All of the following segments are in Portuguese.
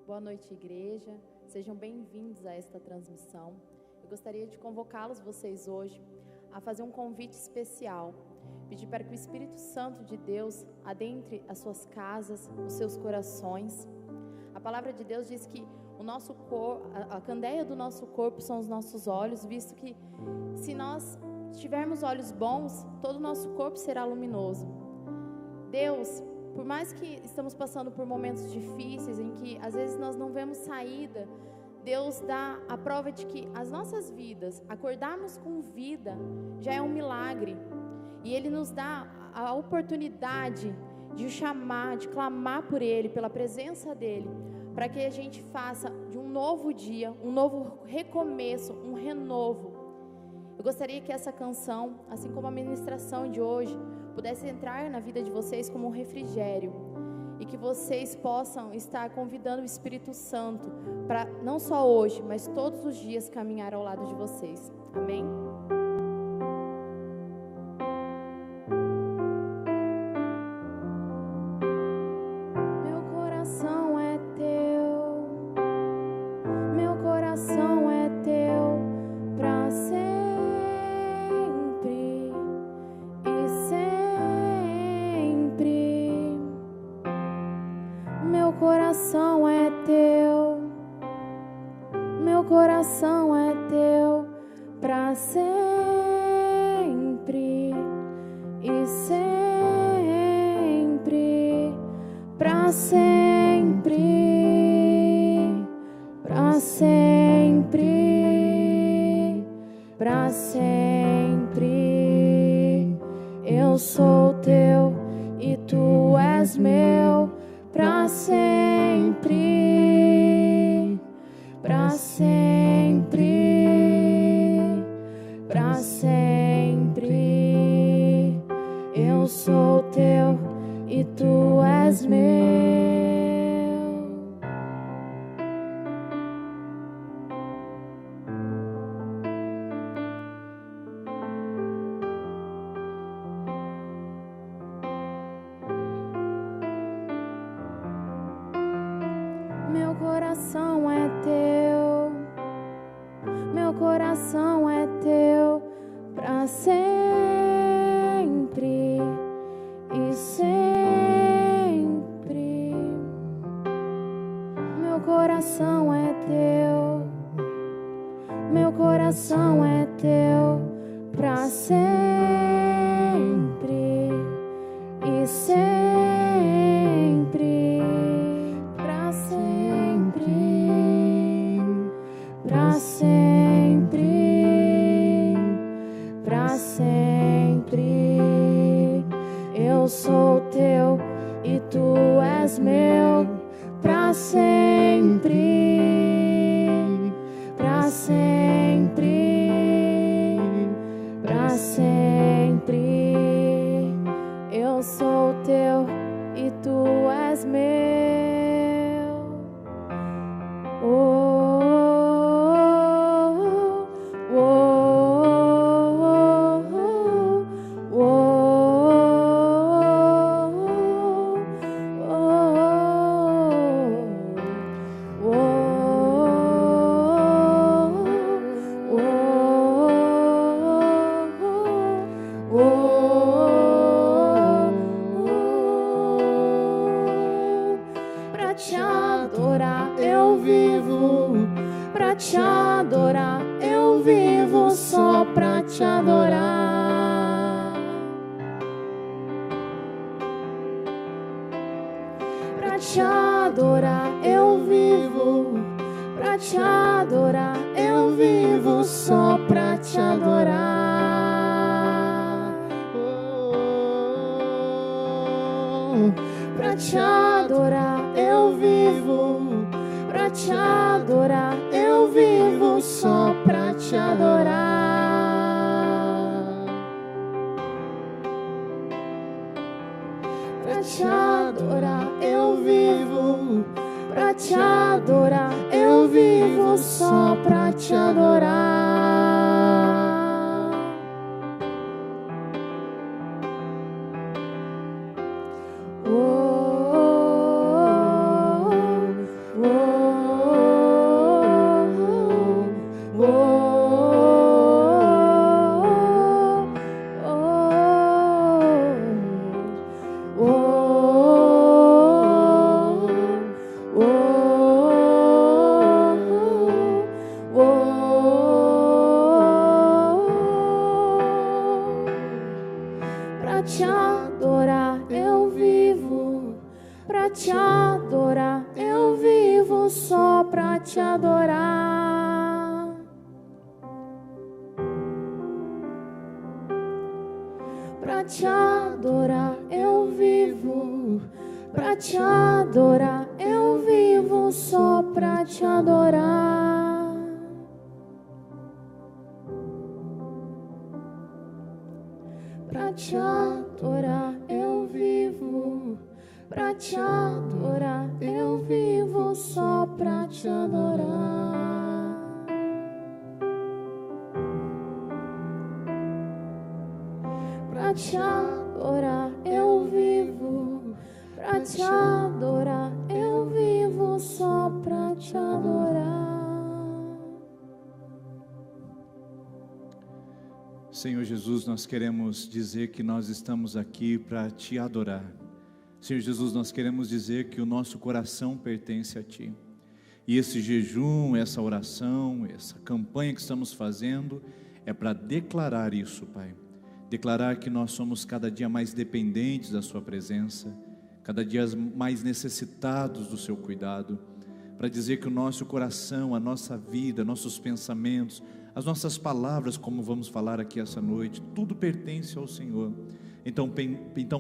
Boa noite, igreja. Sejam bem-vindos a esta transmissão. Eu gostaria de convocá-los, vocês hoje, a fazer um convite especial. Pedir para que o Espírito Santo de Deus adentre as suas casas, os seus corações. A palavra de Deus diz que o nosso corpo, a candeia do nosso corpo são os nossos olhos, visto que se nós tivermos olhos bons, todo o nosso corpo será luminoso. Deus, por mais que estamos passando por momentos difíceis, em que às vezes nós não vemos saída, Deus dá a prova de que as nossas vidas, acordarmos com vida, já é um milagre. E Ele nos dá a oportunidade de o chamar, de clamar por Ele, pela presença dEle, para que a gente faça de um novo dia, um novo recomeço, um renovo. Eu gostaria que essa canção, assim como a ministração de hoje, pudesse entrar na vida de vocês como um refrigério, e que vocês possam estar convidando o Espírito Santo para não só hoje, mas todos os dias caminhar ao lado de vocês. Amém? Meu coração é teu, meu coração é teu para sempre e sempre. Meu coração é teu, meu coração é teu para sempre e sempre, para sempre, para sempre, para sempre. Eu sou teu e tu és meu para sempre, para sempre, para sempre. Eu sou teu e tu és meu. Meu coração é teu, meu coração é teu para sempre e sempre. Meu coração é teu, meu coração é teu para sempre e sempre, para sempre, para sempre, para sempre. Eu sou teu e tu és meu para sempre, para sempre, para sempre. Eu sou teu e tu és meu. Pra te adorar eu vivo, pra te adorar eu vivo, só pra te adorar. Pra te adorar eu vivo, pra te adorar eu vivo, só pra te adorar. Pra te adorar eu vivo, pra te adorar eu vivo, só pra te adorar. Pra te adorar eu vivo, pra te adorar eu vivo, só pra te adorar. Oh, oh, oh. adorar, eu vivo só pra te adorar. Pra te adorar, eu vivo. Pra te adorar, eu vivo só pra te adorar. Pra te adorar, eu vivo. Pra te adorar, eu vivo só pra te adorar. Pra te adorar, eu vivo. Pra te adorar, eu vivo só pra te adorar. Senhor Jesus, nós queremos dizer que nós estamos aqui para te adorar. Senhor Jesus, nós queremos dizer que o nosso coração pertence a Ti. E esse jejum, essa oração, essa campanha que estamos fazendo é para declarar isso, Pai. Declarar que nós somos cada dia mais dependentes da Sua presença, cada dia mais necessitados do Seu cuidado, para dizer que o nosso coração, a nossa vida, nossos pensamentos, as nossas palavras, como vamos falar aqui essa noite, tudo pertence ao Senhor. Então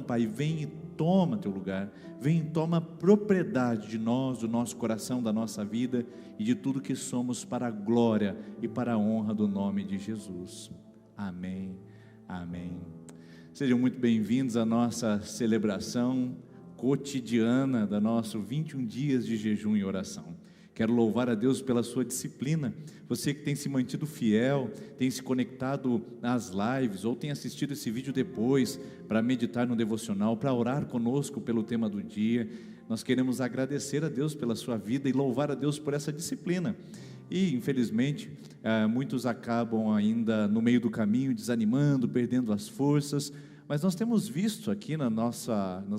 Pai, vem e toma teu lugar, vem e toma propriedade de nós, do nosso coração, da nossa vida e de tudo que somos, para a glória e para a honra do nome de Jesus. Amém, amém. Sejam muito bem-vindos à nossa celebração cotidiana da nosso 21 dias de jejum e oração. Quero louvar a Deus pela sua disciplina. Você que tem se mantido fiel, tem se conectado nas lives, ou tem assistido esse vídeo depois, para meditar no devocional, para orar conosco pelo tema do dia. Nós queremos agradecer a Deus pela sua vida e louvar a Deus por essa disciplina. E infelizmente, muitos acabam ainda no meio do caminho, desanimando, perdendo as forças. Mas nós temos visto aqui nas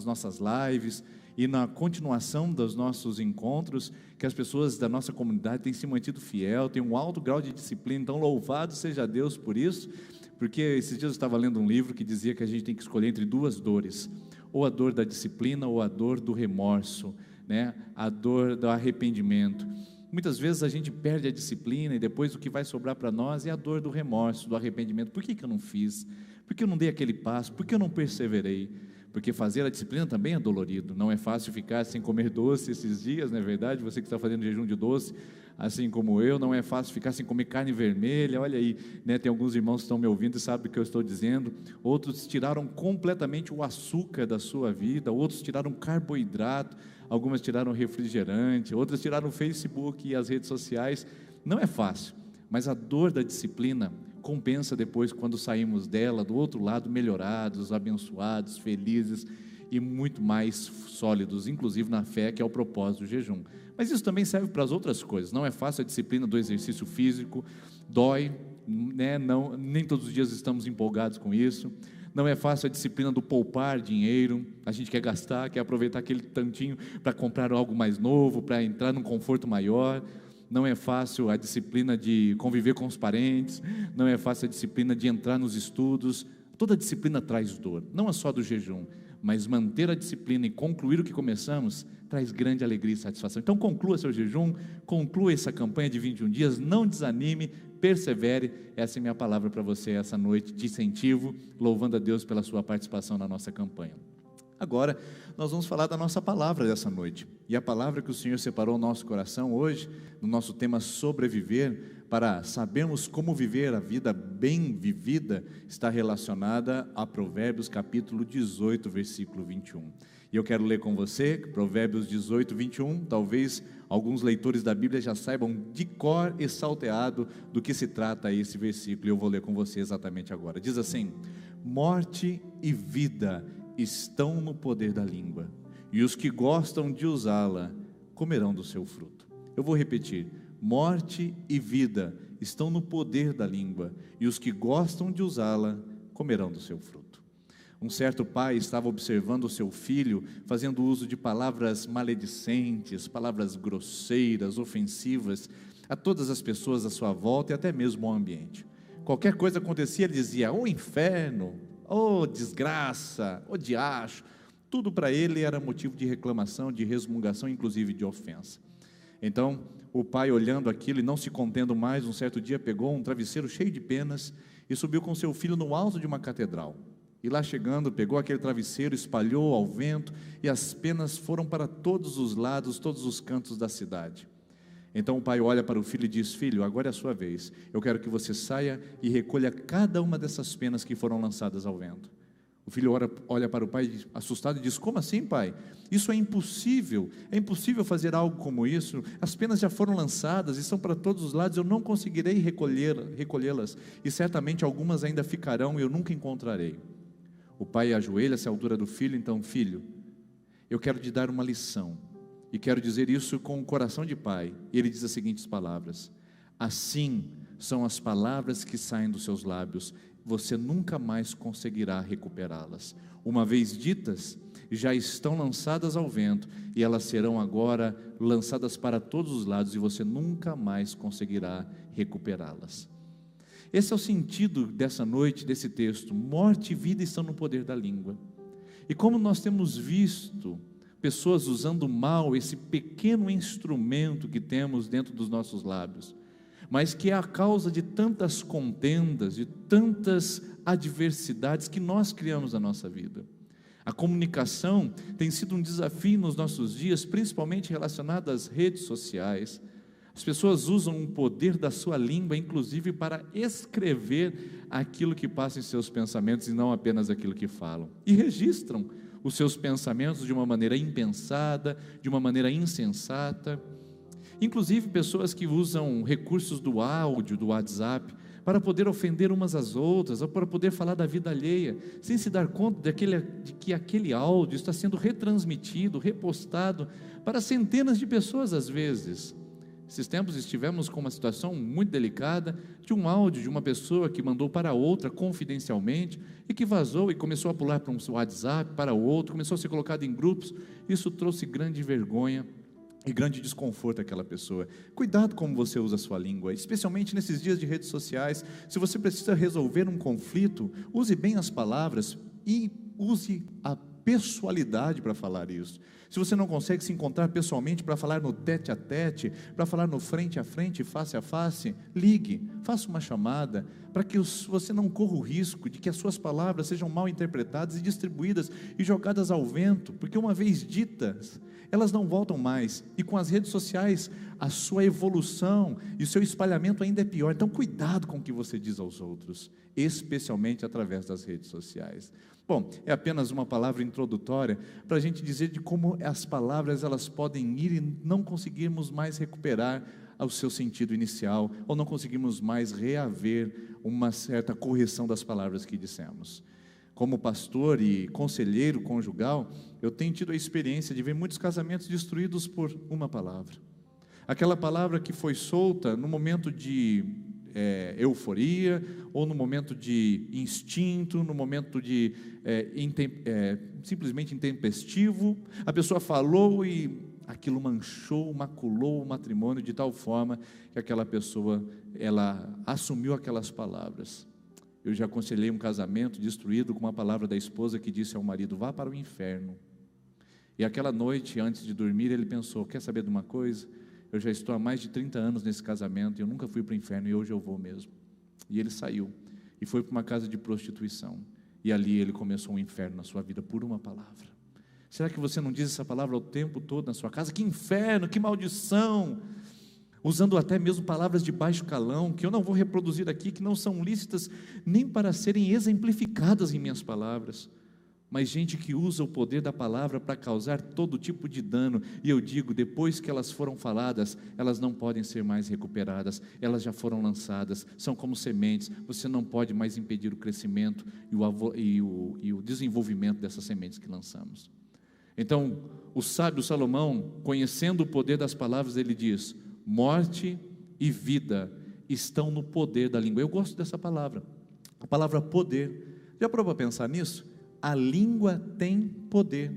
nossas lives e na continuação dos nossos encontros, que as pessoas da nossa comunidade têm se mantido fiel, têm um alto grau de disciplina. Então louvado seja Deus por isso, porque esses dias eu estava lendo um livro que dizia que a gente tem que escolher entre duas dores, ou a dor da disciplina ou a dor do remorso, né? A dor do arrependimento. Muitas vezes a gente perde a disciplina e depois o que vai sobrar para nós é a dor do remorso, do arrependimento. Por que eu não fiz? Por que eu não dei aquele passo? Por que eu não perseverei? Porque fazer a disciplina também é dolorido. Não é fácil ficar sem comer doce esses dias, não é verdade? Você que está fazendo jejum de doce, assim como eu, não é fácil ficar sem comer carne vermelha. Olha aí, né? Tem alguns irmãos que estão me ouvindo e sabem o que eu estou dizendo. Outros tiraram completamente o açúcar da sua vida, outros tiraram carboidrato, algumas tiraram refrigerante, outras tiraram o Facebook e as redes sociais. Não é fácil, mas a dor da disciplina compensa depois, quando saímos dela, do outro lado, melhorados, abençoados, felizes e muito mais sólidos, inclusive na fé, que é o propósito do jejum. Mas isso também serve para as outras coisas. Não é fácil a disciplina do exercício físico, dói, né? Nem todos os dias estamos empolgados com isso. Não é fácil a disciplina do poupar dinheiro. A gente quer gastar, quer aproveitar aquele tantinho para comprar algo mais novo, para entrar num conforto maior. Não é fácil a disciplina de conviver com os parentes, não é fácil a disciplina de entrar nos estudos. Toda disciplina traz dor, não é só do jejum, mas manter a disciplina e concluir o que começamos traz grande alegria e satisfação. Então conclua seu jejum, conclua essa campanha de 21 dias, não desanime, persevere. Essa é minha palavra para você essa noite, de incentivo, louvando a Deus pela sua participação na nossa campanha. Agora, nós vamos falar da nossa palavra dessa noite. E a palavra que o Senhor separou no nosso coração hoje, no nosso tema sobreviver, para sabermos como viver a vida bem vivida, está relacionada a Provérbios capítulo 18, versículo 21. E eu quero ler com você, Provérbios 18, 21, talvez alguns leitores da Bíblia já saibam de cor e salteado do que se trata esse versículo, e eu vou ler com você exatamente agora. Diz assim: morte e vida estão no poder da língua, e os que gostam de usá-la comerão do seu fruto. Eu vou repetir: morte e vida estão no poder da língua, e os que gostam de usá-la comerão do seu fruto. Um certo pai estava observando o seu filho fazendo uso de palavras maledicentes, palavras grosseiras, ofensivas a todas as pessoas à sua volta e até mesmo ao ambiente. Qualquer coisa acontecia, ele dizia: ô inferno, ô desgraça, ô diacho. Tudo para ele era motivo de reclamação, de resmungação, inclusive de ofensa. Então, o pai, olhando aquilo e não se contendo mais, um certo dia pegou um travesseiro cheio de penas e subiu com seu filho no alto de uma catedral. E lá chegando, pegou aquele travesseiro, espalhou ao vento, e as penas foram para todos os lados, todos os cantos da cidade. Então o pai olha para o filho e diz: filho, agora é a sua vez, eu quero que você saia e recolha cada uma dessas penas que foram lançadas ao vento. O filho olha para o pai assustado e diz: como assim, pai? Isso é impossível fazer algo como isso, as penas já foram lançadas e são para todos os lados, eu não conseguirei recolhê-las, e certamente algumas ainda ficarão e eu nunca encontrarei. O pai ajoelha-se à altura do filho. Então, filho, eu quero te dar uma lição, e quero dizer isso com o coração de pai. E ele diz as seguintes palavras: assim são as palavras que saem dos seus lábios, você nunca mais conseguirá recuperá-las. Uma vez ditas, já estão lançadas ao vento, e elas serão agora lançadas para todos os lados, e você nunca mais conseguirá recuperá-las. Esse é o sentido dessa noite, desse texto. Morte e vida estão no poder da língua. E como nós temos visto pessoas usando mal esse pequeno instrumento que temos dentro dos nossos lábios, mas que é a causa de tantas contendas, de tantas adversidades que nós criamos na nossa vida. A comunicação tem sido um desafio nos nossos dias, principalmente relacionado às redes sociais. As pessoas usam o poder da sua língua, inclusive para escrever aquilo que passa em seus pensamentos e não apenas aquilo que falam. E registram os seus pensamentos de uma maneira impensada, de uma maneira insensata. Inclusive pessoas que usam recursos do áudio, do WhatsApp, para poder ofender umas às outras, ou para poder falar da vida alheia, sem se dar conta de que aquele áudio está sendo retransmitido, repostado para centenas de pessoas às vezes. Esses tempos estivemos com uma situação muito delicada de um áudio de uma pessoa que mandou para outra confidencialmente e que vazou e começou a pular para um WhatsApp, para outro, começou a ser colocado em grupos. Isso trouxe grande vergonha e grande desconforto àquela pessoa. Cuidado como você usa a sua língua, especialmente nesses dias de redes sociais. Se você precisa resolver um conflito, use bem as palavras e use a pessoalidade para falar isso. Se você não consegue se encontrar pessoalmente para falar no tete a tete, para falar no frente a frente, face a face, ligue, faça uma chamada, para que você não corra o risco de que as suas palavras sejam mal interpretadas e distribuídas e jogadas ao vento, porque uma vez ditas, elas não voltam mais. E com as redes sociais, a sua evolução e o seu espalhamento ainda é pior. Então cuidado com o que você diz aos outros, especialmente através das redes sociais. Bom, é apenas uma palavra introdutória para a gente dizer de como as palavras elas podem ir e não conseguirmos mais recuperar o seu sentido inicial, ou não conseguimos mais reaver uma certa correção das palavras que dissemos. Como pastor e conselheiro conjugal, eu tenho tido a experiência de ver muitos casamentos destruídos por uma palavra. Aquela palavra que foi solta no momento de euforia, ou no momento de instinto, no momento de simplesmente intempestivo. A pessoa falou e aquilo maculou o matrimônio de tal forma que aquela pessoa, ela assumiu aquelas palavras. Eu já aconselhei um casamento destruído com uma palavra da esposa que disse ao marido: vá para o inferno. E aquela noite, antes de dormir, ele pensou: quer saber de uma coisa? Eu já estou há mais de 30 anos nesse casamento e eu nunca fui para o inferno, e hoje eu vou mesmo. E ele saiu e foi para uma casa de prostituição, e ali ele começou um inferno na sua vida por uma palavra. Será que você não diz essa palavra o tempo todo na sua casa? Que inferno, que maldição! Usando até mesmo palavras de baixo calão, que eu não vou reproduzir aqui, que não são lícitas nem para serem exemplificadas em minhas palavras. Mas gente que usa o poder da palavra para causar todo tipo de dano, e eu digo, depois que elas foram faladas, elas não podem ser mais recuperadas, elas já foram lançadas, são como sementes, você não pode mais impedir o crescimento e o desenvolvimento dessas sementes que lançamos. Então, o sábio Salomão, conhecendo o poder das palavras, ele diz: morte e vida estão no poder da língua. Eu gosto dessa palavra, a palavra poder. Já parou para pensar nisso? A língua tem poder,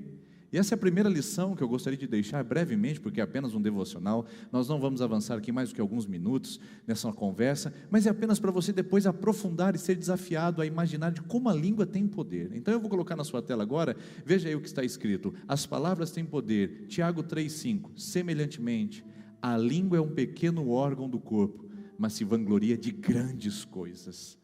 E essa é a primeira lição que eu gostaria de deixar brevemente, porque é apenas um devocional. Nós não vamos avançar aqui mais do que alguns minutos nessa conversa, mas é apenas para você depois aprofundar e ser desafiado a imaginar de como a língua tem poder. Então eu vou colocar na sua tela agora, veja aí o que está escrito: as palavras têm poder. Tiago 3,5, semelhantemente, a língua é um pequeno órgão do corpo, mas se vangloria de grandes coisas.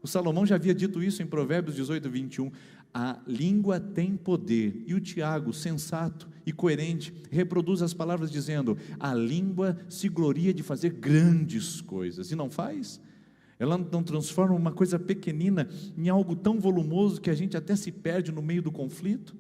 O Salomão já havia dito isso em Provérbios 18:21, a língua tem poder. E o Tiago, sensato e coerente, reproduz as palavras dizendo, a língua se gloria de fazer grandes coisas, e não faz? Ela não transforma uma coisa pequenina em algo tão volumoso que a gente até se perde no meio do conflito?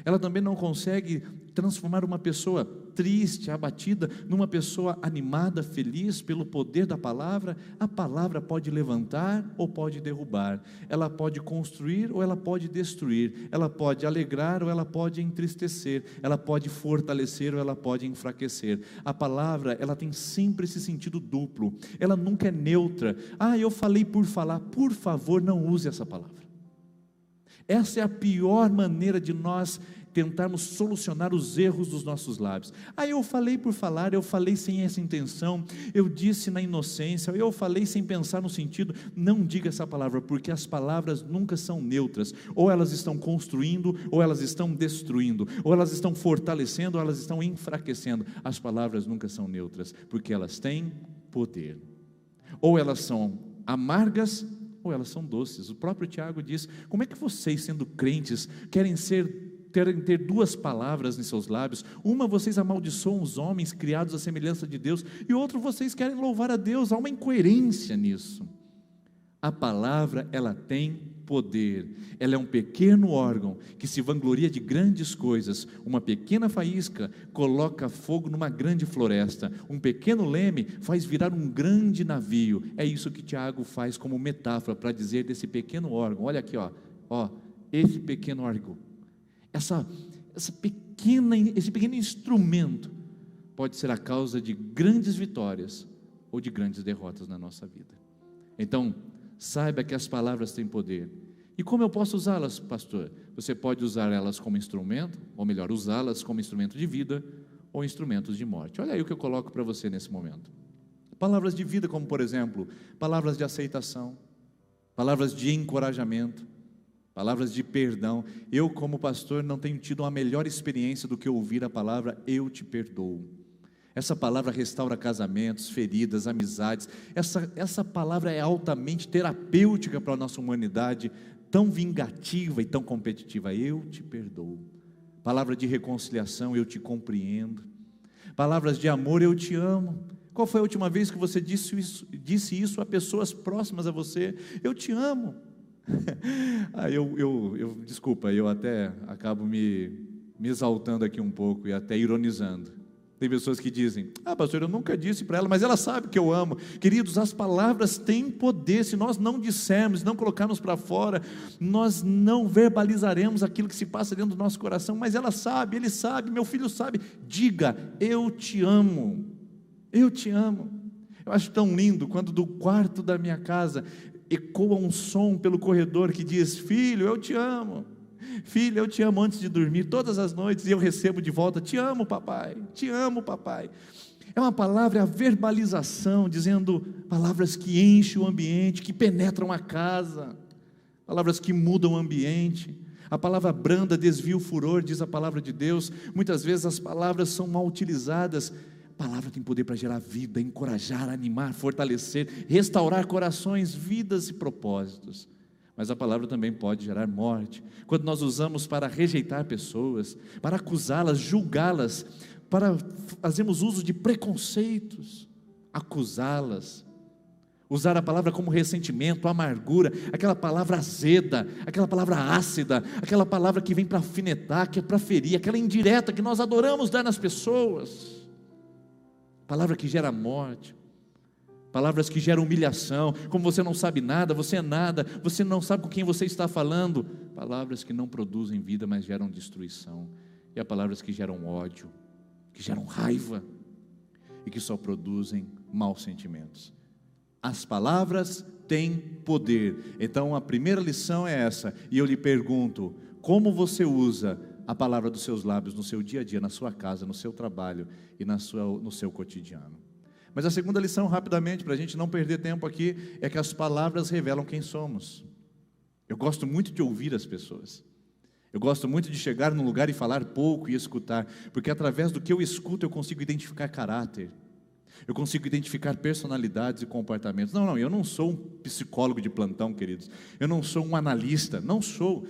Ela também não consegue transformar uma pessoa triste, abatida, numa pessoa animada, feliz pelo poder da palavra? A palavra pode levantar ou pode derrubar, ela pode construir ou ela pode destruir, ela pode alegrar ou ela pode entristecer, ela pode fortalecer ou ela pode enfraquecer. A palavra, ela tem sempre esse sentido duplo, ela nunca é neutra. Eu falei por falar, por favor, não use essa palavra. Essa é a pior maneira de nós tentarmos solucionar os erros dos nossos lábios. Eu falei por falar, eu falei sem essa intenção, eu disse na inocência, eu falei sem pensar no sentido. Não diga essa palavra, porque as palavras nunca são neutras. Ou elas estão construindo, ou elas estão destruindo, ou elas estão fortalecendo, ou elas estão enfraquecendo. As palavras nunca são neutras, porque elas têm poder. Ou elas são amargas, ou elas são doces. O próprio Tiago diz, como é que vocês, sendo crentes, querem ter duas palavras em seus lábios? Uma, vocês amaldiçoam os homens criados à semelhança de Deus, e outro, vocês querem louvar a Deus. Há uma incoerência nisso. A palavra, ela tem poder, ela é um pequeno órgão que se vangloria de grandes coisas. Uma pequena faísca coloca fogo numa grande floresta, um pequeno leme faz virar um grande navio. É isso que Tiago faz como metáfora para dizer desse pequeno órgão. Olha aqui, esse pequeno órgão, esse pequeno instrumento pode ser a causa de grandes vitórias ou de grandes derrotas na nossa vida. Então, saiba que as palavras têm poder. E como eu posso usá-las, pastor? Você pode usar elas como instrumento, ou melhor, usá-las como instrumento de vida ou instrumentos de morte. Olha aí o que eu coloco para você nesse momento. Palavras de vida, como por exemplo, palavras de aceitação, palavras de encorajamento, palavras de perdão. Eu, como pastor, não tenho tido uma melhor experiência do que ouvir a palavra eu te perdoo. Essa palavra restaura casamentos, feridas, amizades. Essa palavra é altamente terapêutica para a nossa humanidade, tão vingativa e tão competitiva. Eu te perdoo. Palavra de reconciliação, eu te compreendo. Palavras de amor, eu te amo. Qual foi a última vez que você disse isso a pessoas próximas a você? Eu te amo. Desculpa, eu até acabo me exaltando aqui um pouco e até ironizando. Tem pessoas que dizem, pastor, eu nunca disse para ela, mas ela sabe que eu amo. Queridos, as palavras têm poder. Se nós não dissermos, não colocarmos para fora, nós não verbalizaremos aquilo que se passa dentro do nosso coração. Mas ela sabe, ele sabe, meu filho sabe. Diga, eu te amo. Eu te amo. Eu acho tão lindo quando do quarto da minha casa ecoa um som pelo corredor que diz, filho, eu te amo. Filho, eu te amo antes de dormir, todas as noites, e eu recebo de volta, te amo papai, te amo papai. É uma palavra, é a verbalização, dizendo palavras que enchem o ambiente, que penetram a casa, palavras que mudam o ambiente. A palavra branda desvia o furor, diz a palavra de Deus. Muitas vezes as palavras são mal utilizadas. A palavra tem poder para gerar vida, encorajar, animar, fortalecer, restaurar corações, vidas e propósitos. Mas a palavra também pode gerar morte, quando nós usamos para rejeitar pessoas, para acusá-las, julgá-las, para fazermos uso de preconceitos, acusá-las, usar a palavra como ressentimento, amargura, aquela palavra azeda, aquela palavra ácida, aquela palavra que vem para alfinetar, que é para ferir, aquela indireta que nós adoramos dar nas pessoas, palavra que gera morte. Palavras que geram humilhação, como você não sabe nada, você é nada, você não sabe com quem você está falando. Palavras que não produzem vida, mas geram destruição. E há palavras que geram ódio, que geram raiva, e que só produzem maus sentimentos. As palavras têm poder. Então a primeira lição é essa, e eu lhe pergunto, como você usa a palavra dos seus lábios no seu dia a dia, na sua casa, no seu trabalho e no seu cotidiano. Mas a segunda lição, rapidamente, para a gente não perder tempo aqui, é que as palavras revelam quem somos. Eu gosto muito de ouvir as pessoas. Eu gosto muito de chegar num lugar e falar pouco e escutar, porque através do que eu escuto eu consigo identificar caráter. Eu consigo identificar personalidades e comportamentos. Não, eu não sou um psicólogo de plantão, queridos. Eu não sou um analista, não sou.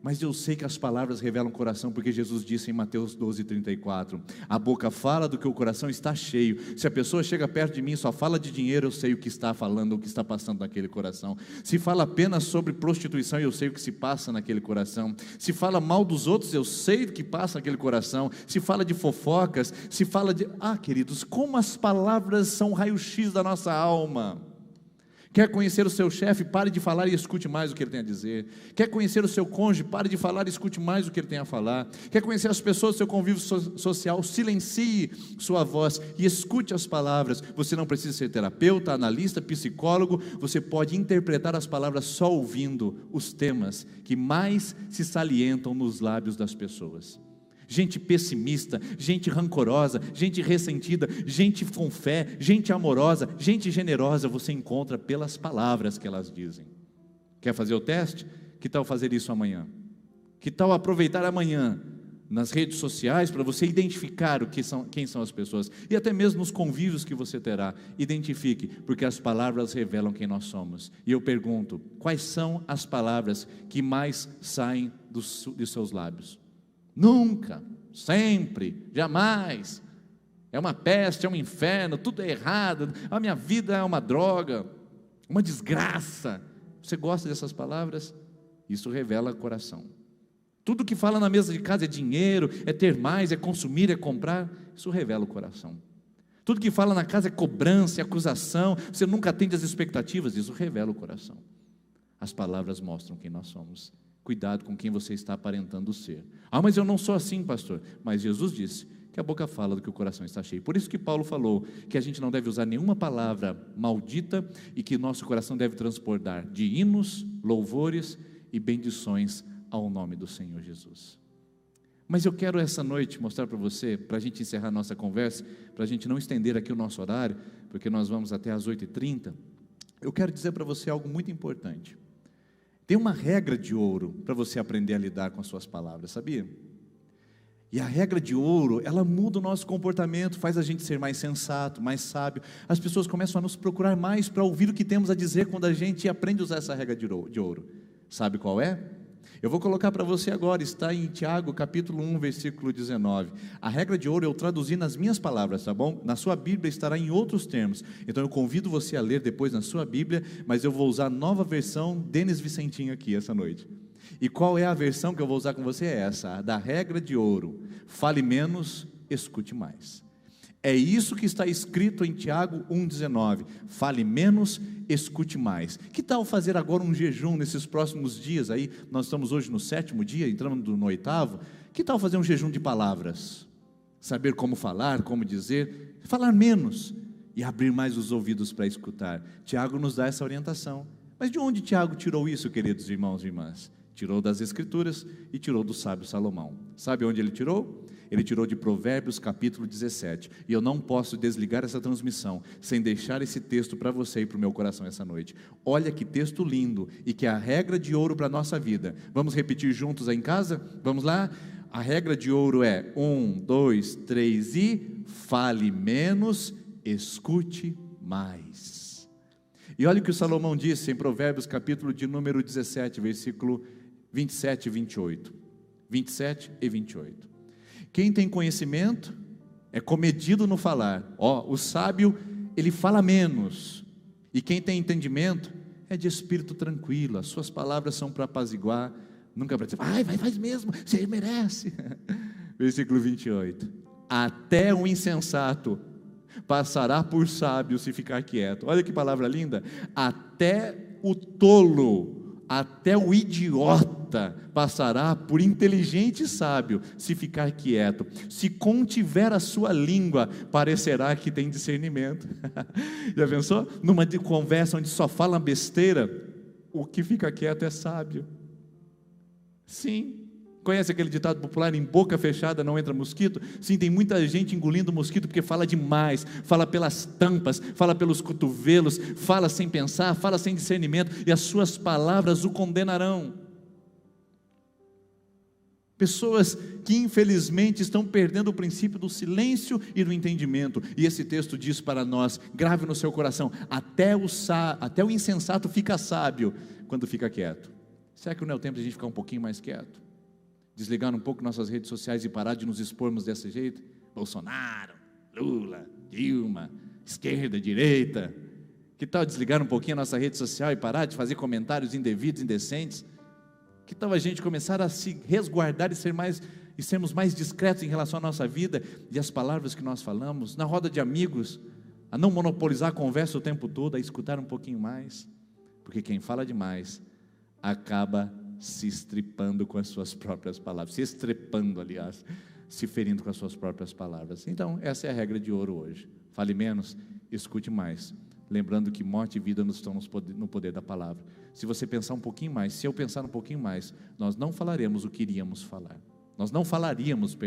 Mas eu sei que as palavras revelam o coração, porque Jesus disse em Mateus 12:34, a boca fala do que o coração está cheio. Se a pessoa chega perto de mim e só fala de dinheiro, eu sei o que está falando, o que está passando naquele coração. Se fala apenas sobre prostituição, eu sei o que se passa naquele coração. Se fala mal dos outros, eu sei o que passa naquele coração. Se fala de fofocas, se fala de... queridos, como as palavras são um raio-x da nossa alma. Quer conhecer o seu chefe? Pare de falar e escute mais o que ele tem a dizer. Quer conhecer o seu cônjuge? Pare de falar e escute mais o que ele tem a falar. Quer conhecer as pessoas do seu convívio social? Silencie sua voz e escute as palavras. Você não precisa ser terapeuta, analista, psicólogo. Você pode interpretar as palavras só ouvindo os temas que mais se salientam nos lábios das pessoas. Gente pessimista, gente rancorosa, gente ressentida, gente com fé, gente amorosa, gente generosa, você encontra pelas palavras que elas dizem. Quer fazer o teste? Que tal fazer isso amanhã? Que tal aproveitar amanhã nas redes sociais para você identificar quem são as pessoas, e até mesmo nos convívios que você terá? Identifique, porque as palavras revelam quem nós somos. E eu pergunto, quais são as palavras que mais saem dos seus lábios? Nunca, sempre, jamais, é uma peste, é um inferno, tudo é errado, a minha vida é uma droga, uma desgraça. Você gosta dessas palavras? Isso revela o coração. Tudo que fala na mesa de casa é dinheiro, é ter mais, é consumir, é comprar. Isso revela o coração. Tudo que fala na casa é cobrança, é acusação, você nunca atende às expectativas. Isso revela o coração. As palavras mostram quem nós somos. Cuidado com quem você está aparentando ser. Mas eu não sou assim, pastor. Mas Jesus disse que a boca fala do que o coração está cheio. Por isso que Paulo falou que a gente não deve usar nenhuma palavra maldita e que nosso coração deve transbordar de hinos, louvores e bendições ao nome do Senhor Jesus. Mas eu quero essa noite mostrar para você, para a gente encerrar nossa conversa, para a gente não estender aqui o nosso horário, porque nós vamos até às 8h30, eu quero dizer para você algo muito importante. Tem uma regra de ouro para você aprender a lidar com as suas palavras, sabia? E a regra de ouro, ela muda o nosso comportamento, faz a gente ser mais sensato, mais sábio. As pessoas começam a nos procurar mais para ouvir o que temos a dizer quando a gente aprende a usar essa regra de ouro. Sabe qual é? Eu vou colocar para você agora, está em Tiago capítulo 1, versículo 19. A regra de ouro eu traduzi nas minhas palavras, tá bom? Na sua Bíblia estará em outros termos. Então eu convido você a ler depois na sua Bíblia, mas eu vou usar a nova versão Denis Vicentinho aqui essa noite. E qual é a versão que eu vou usar com você? É essa, a da regra de ouro. Fale menos, escute mais. É isso que está escrito em Tiago 1,19. Fale menos, escute mais. Que tal fazer agora um jejum nesses próximos dias aí? Nós estamos hoje no 7º dia, entrando no 8º. Que tal fazer um jejum de palavras? Saber como falar, como dizer. Falar menos e abrir mais os ouvidos para escutar. Tiago nos dá essa orientação. Mas de onde Tiago tirou isso, queridos irmãos e irmãs? Tirou das Escrituras e tirou do sábio Salomão. Sabe onde ele tirou? Ele tirou de Provérbios capítulo 17, e eu não posso desligar essa transmissão sem deixar esse texto para você e para o meu coração essa noite. Olha que texto lindo, e que é a regra de ouro para a nossa vida. Vamos repetir juntos aí em casa? Vamos lá? A regra de ouro é 1, 2, 3 e fale menos, escute mais. E olha o que o Salomão disse em Provérbios capítulo de número 17, versículo 27 e 28. 27 e 28. Quem tem conhecimento é comedido no falar. O sábio, ele fala menos. E quem tem entendimento é de espírito tranquilo. As suas palavras são para apaziguar, nunca para dizer, vai, faz mesmo, você merece. Versículo 28. Até o insensato passará por sábio se ficar quieto. Olha que palavra linda. Até o tolo, até o idiota passará por inteligente e sábio se ficar quieto. Se contiver a sua língua, parecerá que tem discernimento. Já pensou? Numa conversa onde só fala besteira, o que fica quieto é sábio. Sim, Conhece aquele ditado popular, em boca fechada não entra mosquito? Sim, tem muita gente engolindo mosquito porque fala demais, fala pelas tampas, fala pelos cotovelos, fala sem pensar, fala sem discernimento, e as suas palavras o condenarão. Pessoas que infelizmente estão perdendo o princípio do silêncio e do entendimento, e esse texto diz para nós, grave no seu coração, até o insensato fica sábio quando fica quieto. Será que não é o tempo de a gente ficar um pouquinho mais quieto? Desligar um pouco nossas redes sociais e parar de nos expormos desse jeito? Bolsonaro, Lula, Dilma, esquerda, direita. Que tal desligar um pouquinho a nossa rede social e parar de fazer comentários indevidos, indecentes? Que tal a gente começar a se resguardar e sermos mais discretos em relação à nossa vida e às palavras que nós falamos, na roda de amigos, a não monopolizar a conversa o tempo todo, a escutar um pouquinho mais, porque quem fala demais acaba se estripando com as suas próprias palavras, se estrepando, aliás, se ferindo com as suas próprias palavras. Então, essa é a regra de ouro hoje. Fale menos, escute mais, lembrando que morte e vida estão no poder da palavra. Se você pensar um pouquinho mais, se eu pensar um pouquinho mais, nós não falaremos o que iríamos falar. Nós não falaríamos,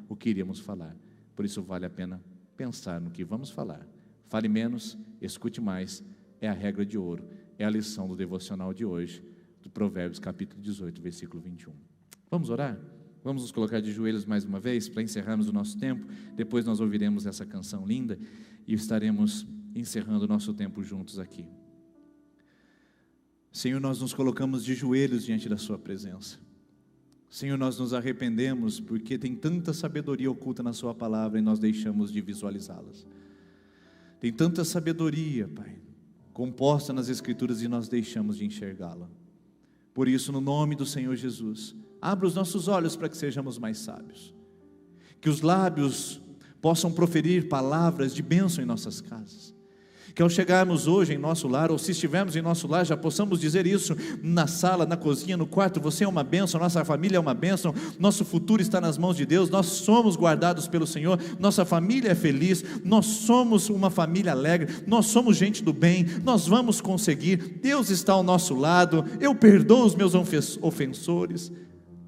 o que iríamos falar. Por isso vale a pena pensar no que vamos falar. Fale menos, escute mais, é a regra de ouro, é a lição do devocional de hoje, do Provérbios capítulo 18, versículo 21. Vamos orar? Vamos nos colocar de joelhos mais uma vez, para encerrarmos o nosso tempo. Depois nós ouviremos essa canção linda e estaremos encerrando o nosso tempo juntos aqui. Senhor, nós nos colocamos de joelhos diante da sua presença. Senhor, nós nos arrependemos porque tem tanta sabedoria oculta na sua palavra e nós deixamos de visualizá-las. Tem tanta sabedoria, Pai, composta nas Escrituras e nós deixamos de enxergá-la. Por isso, no nome do Senhor Jesus, abra os nossos olhos para que sejamos mais sábios. Que os lábios possam proferir palavras de bênção em nossas casas. Que ao chegarmos hoje em nosso lar, ou se estivermos em nosso lar, já possamos dizer isso na sala, na cozinha, no quarto: você é uma bênção, nossa família é uma bênção, nosso futuro está nas mãos de Deus, nós somos guardados pelo Senhor, nossa família é feliz, nós somos uma família alegre, nós somos gente do bem, nós vamos conseguir, Deus está ao nosso lado, eu perdoo os meus ofensores.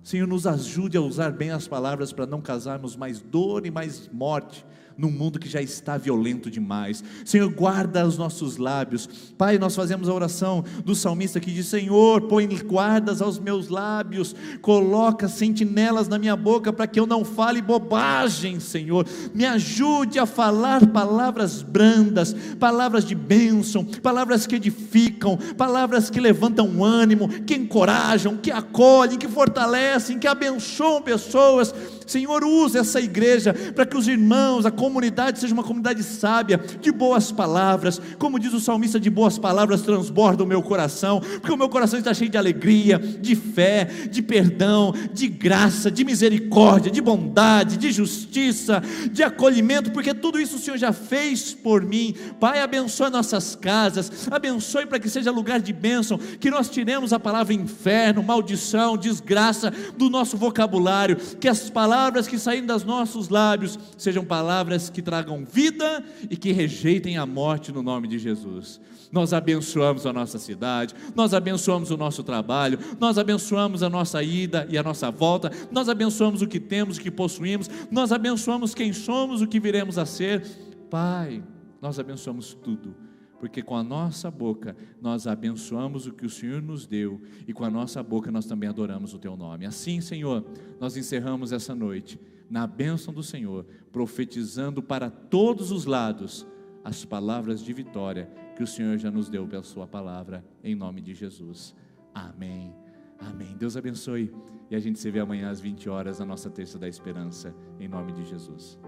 Senhor, nos ajude a usar bem as palavras para não causarmos mais dor e mais morte num mundo que já está violento demais. Senhor, guarda os nossos lábios. Pai, nós fazemos a oração do salmista que diz: Senhor, põe guardas aos meus lábios, coloca sentinelas na minha boca para que eu não fale bobagem. Senhor, me ajude a falar palavras brandas, palavras de bênção, palavras que edificam, palavras que levantam ânimo, que encorajam, que acolhem, que fortalecem, que abençoam pessoas. Senhor, usa essa igreja para que os irmãos, a comunidade seja uma comunidade sábia, de boas palavras. Como diz o salmista, de boas palavras transborda o meu coração, porque o meu coração está cheio de alegria, de fé, de perdão, de graça, de misericórdia, de bondade, de justiça, de acolhimento, porque tudo isso o Senhor já fez por mim. Pai, abençoe nossas casas, abençoe para que seja lugar de bênção, que nós tiremos a palavra inferno, maldição, desgraça do nosso vocabulário, que as palavras que saírem dos nossos lábios sejam palavras que tragam vida e que rejeitem a morte no nome de Jesus. Nós abençoamos a nossa cidade, nós abençoamos o nosso trabalho, nós abençoamos a nossa ida e a nossa volta, nós abençoamos o que temos, o que possuímos, nós abençoamos quem somos, o que viremos a ser. Pai, nós abençoamos tudo, porque com a nossa boca nós abençoamos o que o Senhor nos deu, e com a nossa boca nós também adoramos o Teu nome. Assim, Senhor, nós encerramos essa noite na bênção do Senhor, profetizando para todos os lados as palavras de vitória que o Senhor já nos deu pela Sua palavra, em nome de Jesus. Amém, amém. Deus abençoe, e a gente se vê amanhã às 20 horas na nossa Terça da Esperança, em nome de Jesus.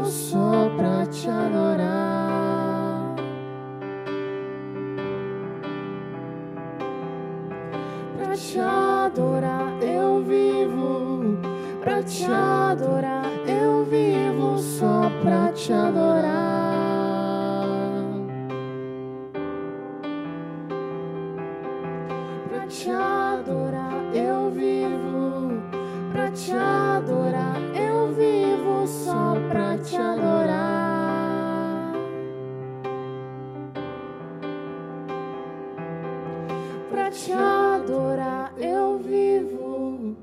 Só pra te adorar. te adorar eu vivo, pra te adorar eu vivo, só pra te adorar. Pra te adorar eu vivo, pra te adorar eu vivo, só pra te adorar. Pra te adorar eu vivo,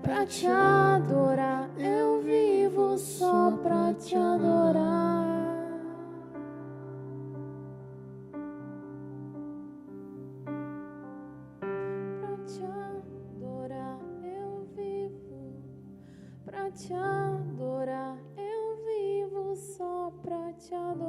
pra te adorar eu vivo, só pra te adorar. Pra te adorar eu vivo, pra te adorar eu vivo, só pra te adorar.